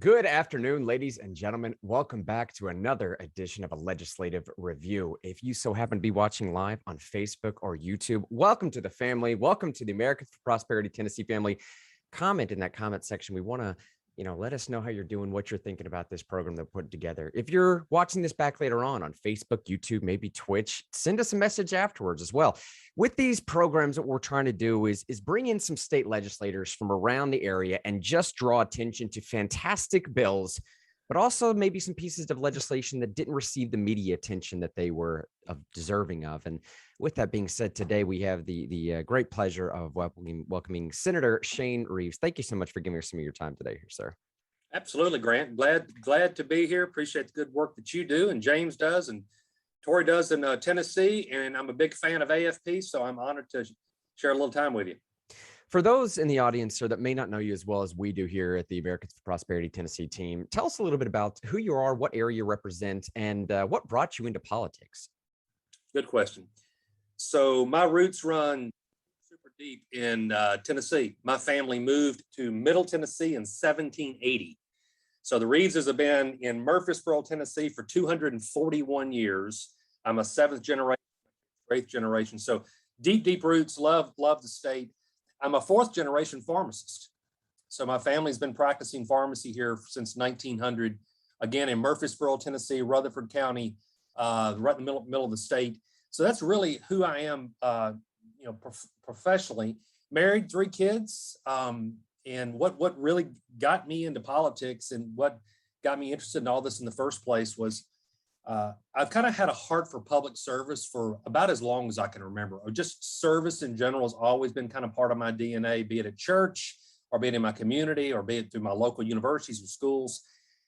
Good afternoon, ladies and gentlemen. Welcome back to another edition of a legislative review. If you so happen to be watching live on Facebook or YouTube, welcome to the family. Welcome to the Americans for Prosperity Tennessee family. Comment in that comment section. We want to, let us know how you're doing, what you're thinking about this program that we put together. If you're watching this back later on Facebook, YouTube, maybe Twitch, send us a message afterwards as well. With these programs, what we're trying to do is bring in some state legislators from around the area and just draw attention to fantastic bills, but also maybe some pieces of legislation that didn't receive the media attention that they were deserving of. And with that being said, today we have the great pleasure of welcoming Senator Shane Reeves. Thank you so much for giving us some of your time today here, sir. Absolutely, Grant. Glad to be here. Appreciate the good work that you do and James does and Tori does in Tennessee. And I'm a big fan of AFP, so I'm honored to share a little time with you. For those in the audience, sir, that may not know you as well as we do here at the Americans for Prosperity Tennessee team, tell us a little bit about who you are, what area you represent, and what brought you into politics. Good question. So my roots run super deep in Tennessee. My family moved to Middle Tennessee in 1780. So the Reeveses have been in Murfreesboro, Tennessee for 241 years. I'm a seventh generation, eighth generation. So deep roots, love the state. I'm a fourth generation pharmacist. So my family's been practicing pharmacy here since 1900, again, in Murfreesboro, Tennessee, Rutherford County, right in the middle of the state. So that's really who I am, professionally. Married, 3 kids. And what really got me into politics and what got me interested in all this in the first place was I've kind of had a heart for public service for about as long as I can remember. Or just service in general has always been kind of part of my DNA, be it at church or be it in my community or be it through my local universities or schools.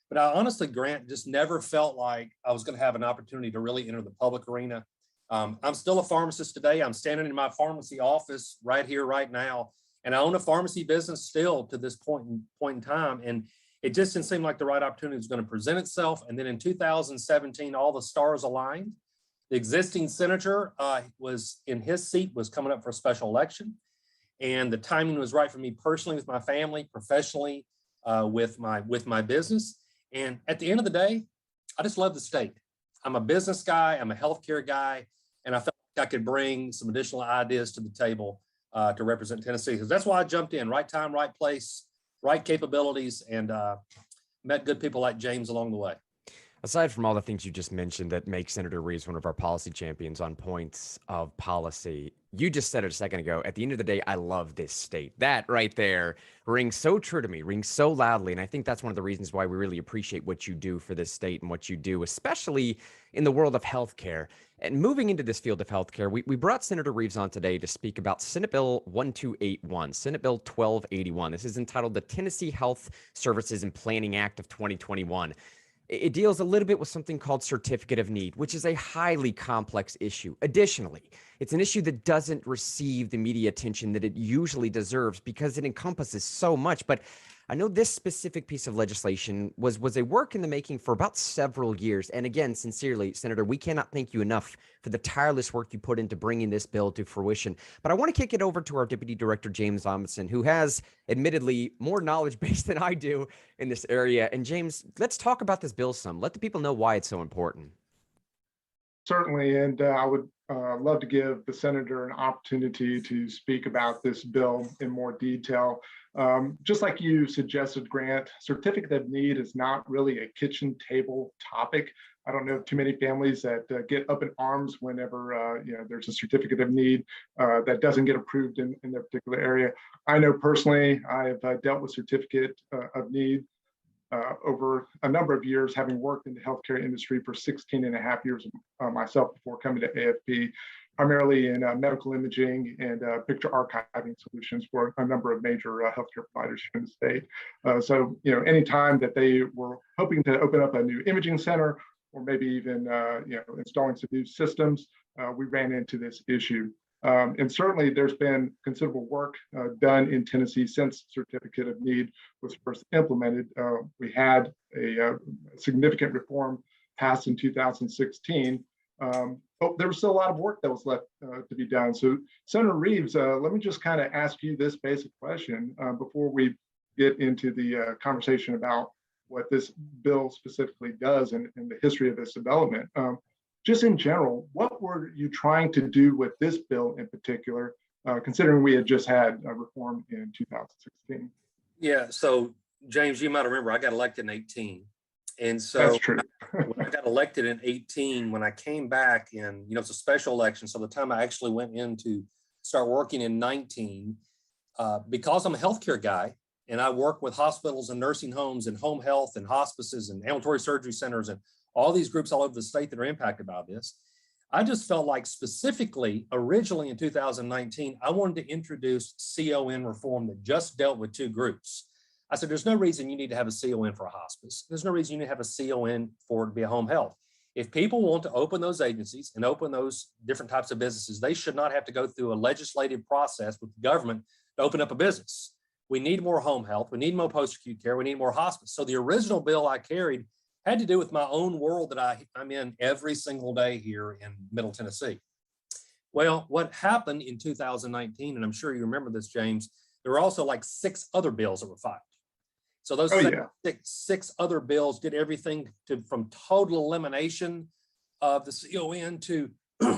But I honestly, Grant, just never felt like I was going to have an opportunity to really enter the public arena. I'm still a pharmacist today. I'm standing in my pharmacy office right here, right now. And I own a pharmacy business still to this point in time. And it just didn't seem like the right opportunity was going to present itself. And then in 2017, all the stars aligned. The existing senator was in his seat, was coming up for a special election. And the timing was right for me personally, with my family, professionally, with my business. And at the end of the day, I just love the state. I'm a business guy. I'm a healthcare guy. And I felt like I could bring some additional ideas to the table to represent Tennessee, because that's why I jumped in. Right time, right place, right capabilities, and met good people like James along the way. Aside from all the things you just mentioned that make Senator Reeves one of our policy champions on points of policy, you just said it a second ago. At the end of the day, I love this state. That right there rings so true to me, rings so loudly. And I think that's one of the reasons why we really appreciate what you do for this state and what you do, especially in the world of healthcare. And moving into this field of healthcare, we brought Senator Reeves on today to speak about Senate Bill 1281, Senate Bill 1281. This is entitled the Tennessee Health Services and Planning Act of 2021. It deals a little bit with something called certificate of need, which is a highly complex issue. Additionally, it's an issue that doesn't receive the media attention that it usually deserves because it encompasses so much. But I know this specific piece of legislation was a work in the making for about several years. And again, sincerely, Senator, we cannot thank you enough for the tireless work you put into bringing this bill to fruition. But I want to kick it over to our Deputy Director, James Amundsen, who has admittedly more knowledge base than I do in this area. And James, let's talk about this bill some. Let the people know why it's so important. Certainly, and I would love to give the senator an opportunity to speak about this bill in more detail. Just like you suggested, Grant, certificate of need is not really a kitchen table topic. I don't know too many families that get up in arms whenever there's a certificate of need that doesn't get approved in their particular area. I know personally, I've dealt with certificate of need over a number of years, having worked in the healthcare industry for 16 and a half years myself before coming to AFP, primarily in medical imaging and picture archiving solutions for a number of major healthcare providers here in the state. So, anytime that they were hoping to open up a new imaging center or maybe even, installing some new systems, we ran into this issue. And certainly there's been considerable work done in Tennessee since certificate of need was first implemented. We had a significant reform passed in 2016, but there was still a lot of work that was left to be done. So Senator Reeves, let me just kind of ask you this basic question before we get into the conversation about what this bill specifically does and the history of this development. Just in general, what were you trying to do with this bill in particular, considering we had just had a reform in 2016? Yeah, so James, you might remember I got elected in 18. And so that's true. when I got elected in 18, when I came back in, it's a special election. So the time I actually went in to start working in 19, because I'm a healthcare guy and I work with hospitals and nursing homes and home health and hospices and ambulatory surgery centers and all these groups all over the state that are impacted by this, I just felt like specifically, originally in 2019, I wanted to introduce CON reform that just dealt with two groups. I said, there's no reason you need to have a CON for a hospice. There's no reason you need to have a CON for it to be a home health. If people want to open those agencies and open those different types of businesses, they should not have to go through a legislative process with the government to open up a business. We need more home health. We need more post-acute care. We need more hospice. So the original bill I carried had to do with my own world that I'm in every single day here in Middle Tennessee. Well, what happened in 2019, and I'm sure you remember this, James, there were also like 6 other bills that were filed. So those six other bills did everything from total elimination of the CON to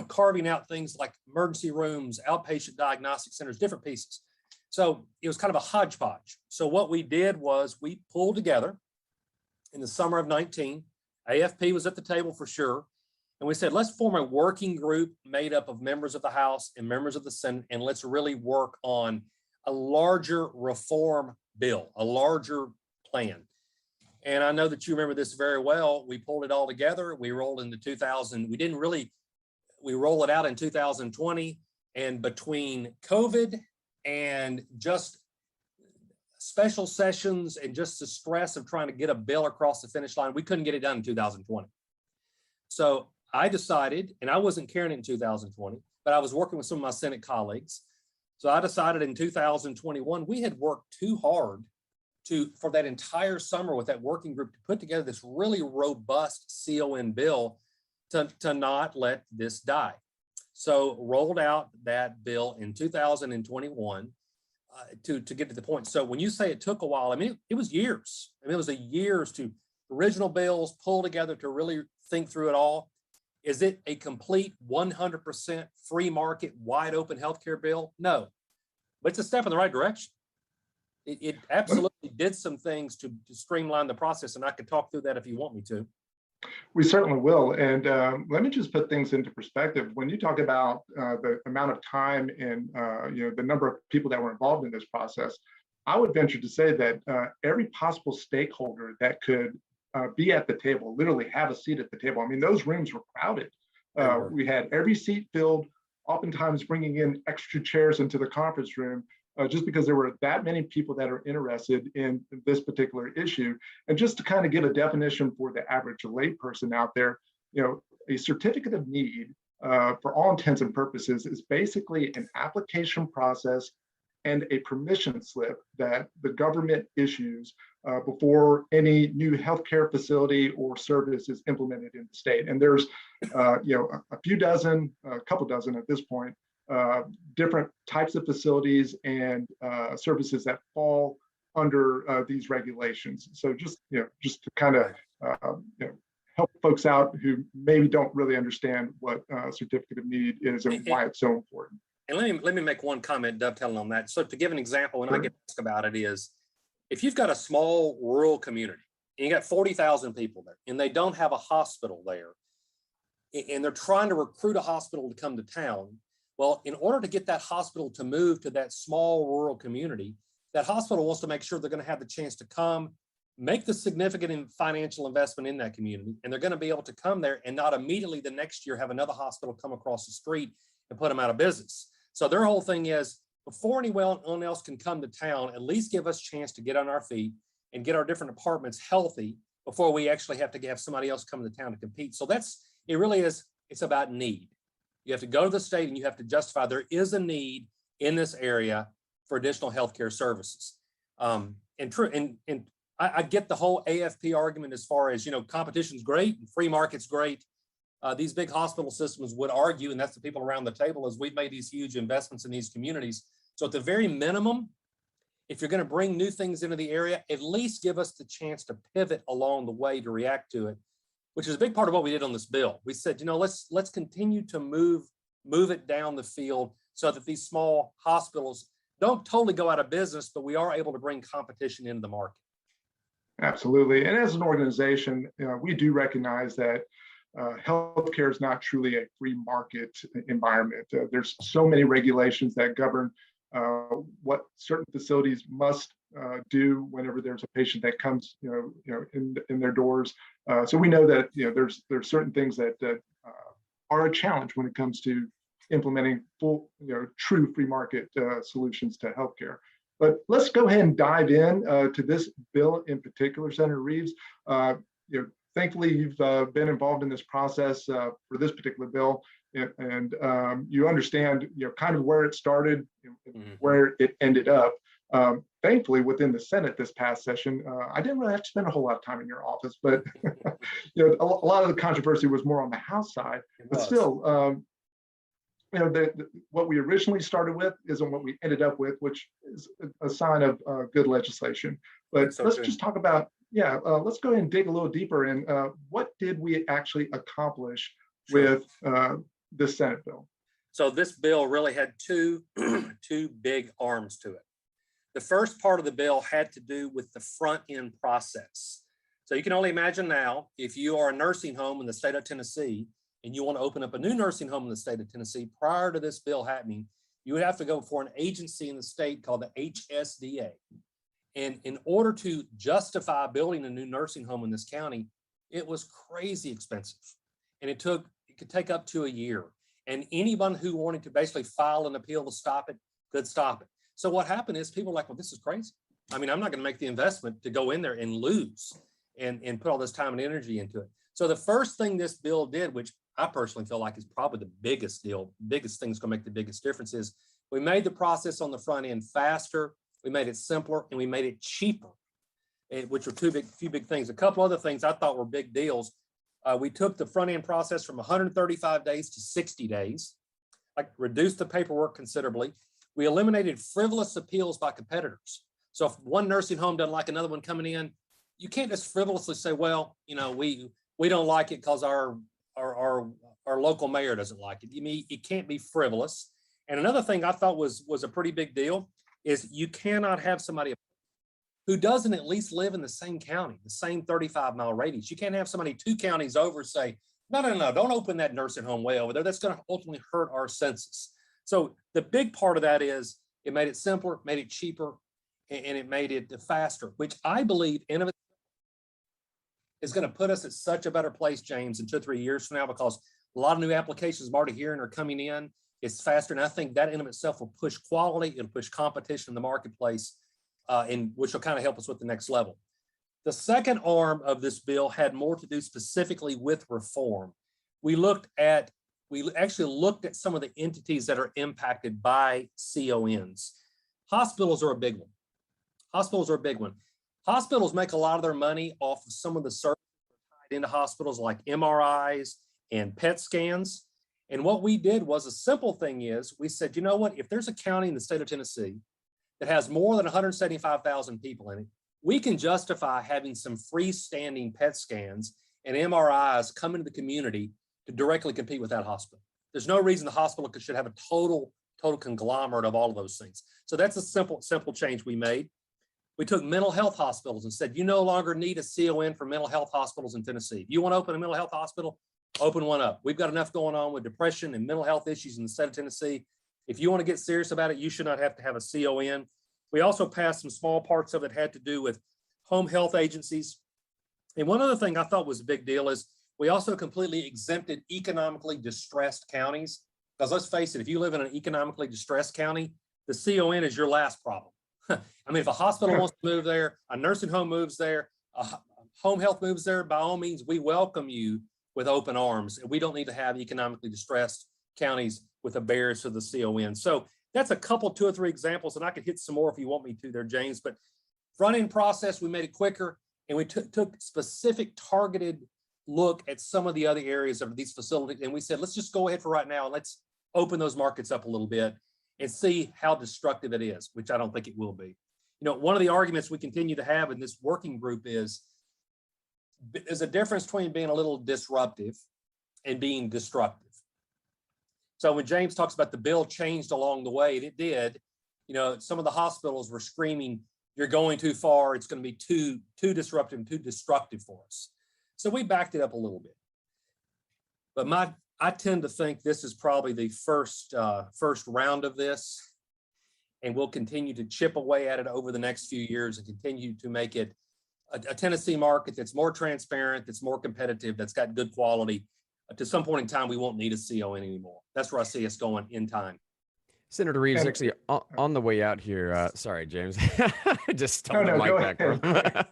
carving out things like emergency rooms, outpatient diagnostic centers, different pieces. So it was kind of a hodgepodge. So what we did was we pulled together in the summer of 19, AFP was at the table for sure. And we said, let's form a working group made up of members of the House and members of the Senate, and let's really work on a larger reform bill, a larger plan. And I know that you remember this very well. We pulled it all together. We rolled into 2000. We roll it out in 2020. And between COVID and just special sessions and just the stress of trying to get a bill across the finish line, we couldn't get it done in 2020. So I decided, and I wasn't carrying it in 2020, but I was working with some of my Senate colleagues. So I decided in 2021, we had worked too hard for that entire summer with that working group to put together this really robust CON bill to not let this die. So rolled out that bill in 2021 to get to the point. So when you say it took a while, I mean, it was years. I mean, it was years to original bills pull together to really think through it all. Is it a complete 100% free market, wide open healthcare bill? No, but it's a step in the right direction. It absolutely did some things to streamline the process, and I could talk through that if you want me to. We certainly will. And let me just put things into perspective. When you talk about the amount of time and the number of people that were involved in this process, I would venture to say that every possible stakeholder that could be at the table, literally have a seat at the table. I mean, those rooms were crowded. We had every seat filled, oftentimes bringing in extra chairs into the conference room, just because there were that many people that are interested in this particular issue. And just to kind of give a definition for the average layperson out there, a certificate of need, for all intents and purposes, is basically an application process and a permission slip that the government issues before any new healthcare facility or service is implemented in the state. And there's a couple dozen at this point, different types of facilities and services that fall under these regulations. So just to kind of help folks out who maybe don't really understand what certificate of need is and why it's so important. And let me make one comment dovetailing on that. So to give an example, when I get asked about it, is if you've got a small rural community and you got 40,000 people there and they don't have a hospital there and they're trying to recruit a hospital to come to town, well, in order to get that hospital to move to that small rural community, that hospital wants to make sure they're going to have the chance to come, make the significant financial investment in that community, and they're going to be able to come there and not immediately the next year have another hospital come across the street and put them out of business. So their whole thing is, before anyone else can come to town, at least give us a chance to get on our feet and get our different departments healthy before we actually have to have somebody else come to town to compete. So it's about need. You have to go to the state and you have to justify there is a need in this area for additional healthcare services. I get the whole AFP argument as far as, competition's great and free market's great. These big hospital systems would argue, and that's the people around the table, is we've made these huge investments in these communities. So at the very minimum, if you're going to bring new things into the area, at least give us the chance to pivot along the way to react to it, which is a big part of what we did on this bill. We said, let's continue to move it down the field so that these small hospitals don't totally go out of business, but we are able to bring competition into the market. Absolutely. And as an organization, we do recognize that healthcare is not truly a free market environment. There's so many regulations that govern what certain facilities must do whenever there's a patient that comes, in their doors. So we know that there's certain things that are a challenge when it comes to implementing full, true free market solutions to healthcare. But let's go ahead and dive in to this bill in particular, Senator Reeves. Thankfully, you've been involved in this process for this particular bill, and you understand, kind of where it started, where it ended up. Thankfully, within the Senate this past session, I didn't really have to spend a whole lot of time in your office, but a lot of the controversy was more on the House side. But still, what we originally started with isn't what we ended up with, which is a sign of good legislation. But let's just talk about, let's go ahead and dig a little deeper in what did we actually accomplish with this Senate bill? So this bill really had two big arms to it. The first part of the bill had to do with the front end process. So you can only imagine now, if you are a nursing home in the state of Tennessee and you want to open up a new nursing home in the state of Tennessee, prior to this bill happening, you would have to go before an agency in the state called the HSDA. And in order to justify building a new nursing home in this county, it was crazy expensive. And it could take up to a year. And anyone who wanted to basically file an appeal to stop it could stop it. So what happened is people were like, well, this is crazy. I mean, I'm not going to make the investment to go in there and lose and put all this time and energy into it. So the first thing this bill did, which I personally feel like is probably the biggest thing that's going to make the biggest difference, is we made the process on the front end faster, we made it simpler, and we made it cheaper, which were few big things. A couple other things I thought were big deals. We took the front end process from 135 days to 60 days, reduced the paperwork considerably. We eliminated frivolous appeals by competitors. So if one nursing home doesn't like another one coming in, you can't just frivolously say, well, we don't like it because our local mayor doesn't like it. It can't be frivolous. And another thing I thought was a pretty big deal is you cannot have somebody who doesn't at least live in the same county, the same 35-mile radius. You can't have somebody 2 counties over say, no, don't open that nursing home way over there. That's going to ultimately hurt our census. So the big part of that is it made it simpler, made it cheaper, and it made it faster, which I believe is going to put us at such a better place, James, in 2 or 3 years from now, because a lot of new applications I'm already hearing are coming in. It's faster, and I think that in of itself will push quality, it'll push competition in the marketplace, and which will kind of help us with the next level. The second arm of this bill had more to do specifically with reform. We actually looked at some of the entities that are impacted by CONs. Hospitals are a big one. Hospitals make a lot of their money off of some of the services tied into hospitals like MRIs and PET scans. And what we did was a simple thing is we said, you know what, if there's a county in the state of Tennessee that has more than 175,000 people in it, we can justify having some freestanding PET scans and MRIs come into the community to directly compete with that hospital. There's no reason the hospital should have a total conglomerate of all of those things. So that's a simple change we made. We took mental health hospitals and said, you no longer need a CON for mental health hospitals in Tennessee. If you want to open a mental health hospital, open one up. We've got enough going on with depression and mental health issues in the state of Tennessee. If you want to get serious about it, you should not have to have a CON. We also passed some small parts of it had to do with home health agencies. And one other thing I thought was a big deal is we also completely exempted economically distressed counties. Because let's face it, if you live in an economically distressed county, the CON is your last problem. I mean, if a hospital wants to move there, a nursing home moves there, home health moves there, by all means, we welcome you with open arms. And we don't need to have economically distressed counties with a barrier to the CON. So that's a couple, 2 or 3 examples, and I could hit some more if you want me to there, James. But front-end process, we made it quicker, and we took specific targeted look at some of the other areas of these facilities. And we said, let's just go ahead for right now, and let's open those markets up a little bit and see how destructive it is, which I don't think it will be. one of the arguments we continue to have in this working group is there's a difference between being a little disruptive and being destructive. So when James talks about the bill changed along the way, it did. Some of the hospitals were screaming, "You're going too far. It's going to be too disruptive and too destructive for us." So we backed it up a little bit. But I tend to think this is probably the first round of this, and we'll continue to chip away at it over the next few years and continue to make it a Tennessee market that's more transparent, that's more competitive, that's got good quality. To some point in time, we won't need a CON anymore. That's where I see us going in time. Senator Reeves, actually, on the way out here, sorry, James, I just stole the mic back from him.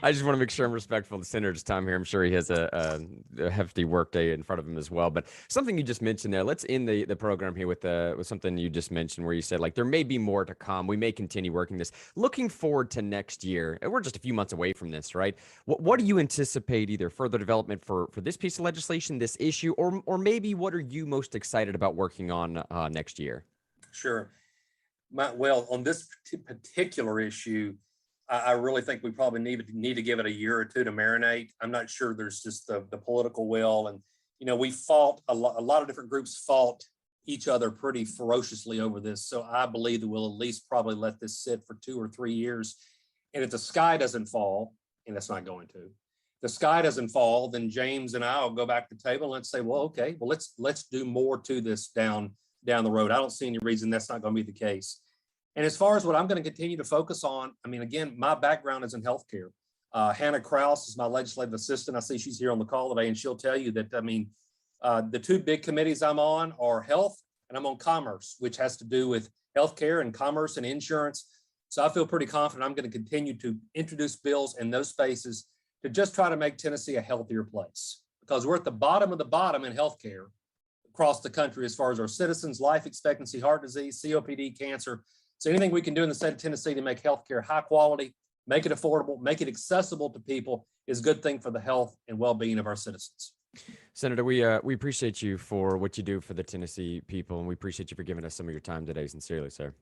I just want to make sure I'm respectful of the senator's time here. I'm sure he has a hefty work day in front of him as well. But something you just mentioned there, let's end the program here with something you just mentioned where you said, like, there may be more to come. We may continue working this. Looking forward to next year, we're just a few months away from this, right? What do you anticipate either further development for this piece of legislation, this issue, or maybe what are you most excited about working on next year? Sure. Well, on this particular issue, I really think we probably need to give it a year or two to marinate. I'm not sure there's just the political will. And, we fought, a lot of different groups fought each other pretty ferociously over this. So I believe that we'll at least probably let this sit for 2 or 3 years. And if the sky doesn't fall, and it's not going to, if the sky doesn't fall, then James and I will go back to the table and let's say, well, okay, well, let's do more to this down the road. I don't see any reason that's not going to be the case. And as far as what I'm going to continue to focus on, again, my background is in healthcare. Hannah Kraus is my legislative assistant. I see she's here on the call today, and she'll tell you that, the 2 big committees I'm on are health, and I'm on commerce, which has to do with healthcare and commerce and insurance. So I feel pretty confident I'm going to continue to introduce bills in those spaces to just try to make Tennessee a healthier place, because we're at the bottom of the bottom in healthcare across the country as far as our citizens, life expectancy, heart disease, COPD, cancer. So anything we can do in the state of Tennessee to make healthcare high quality, make it affordable, make it accessible to people is a good thing for the health and well-being of our citizens. Senator, we appreciate you for what you do for the Tennessee people, and we appreciate you for giving us some of your time today. Sincerely, sir.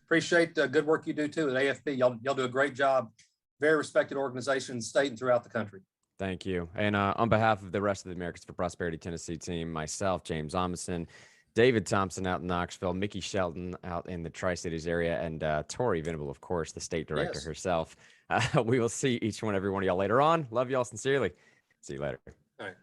Appreciate the good work you do too at AFP. Y'all do a great job. Very respected organization, state and throughout the country. Thank you. And on behalf of the rest of the Americans for Prosperity Tennessee team, myself, James Amundsen, David Thompson out in Knoxville, Mickey Shelton out in the Tri-Cities area, and Tori Venable, of course, the state director herself. We will see each one, every one of y'all later on. Love y'all sincerely. See you later. All right.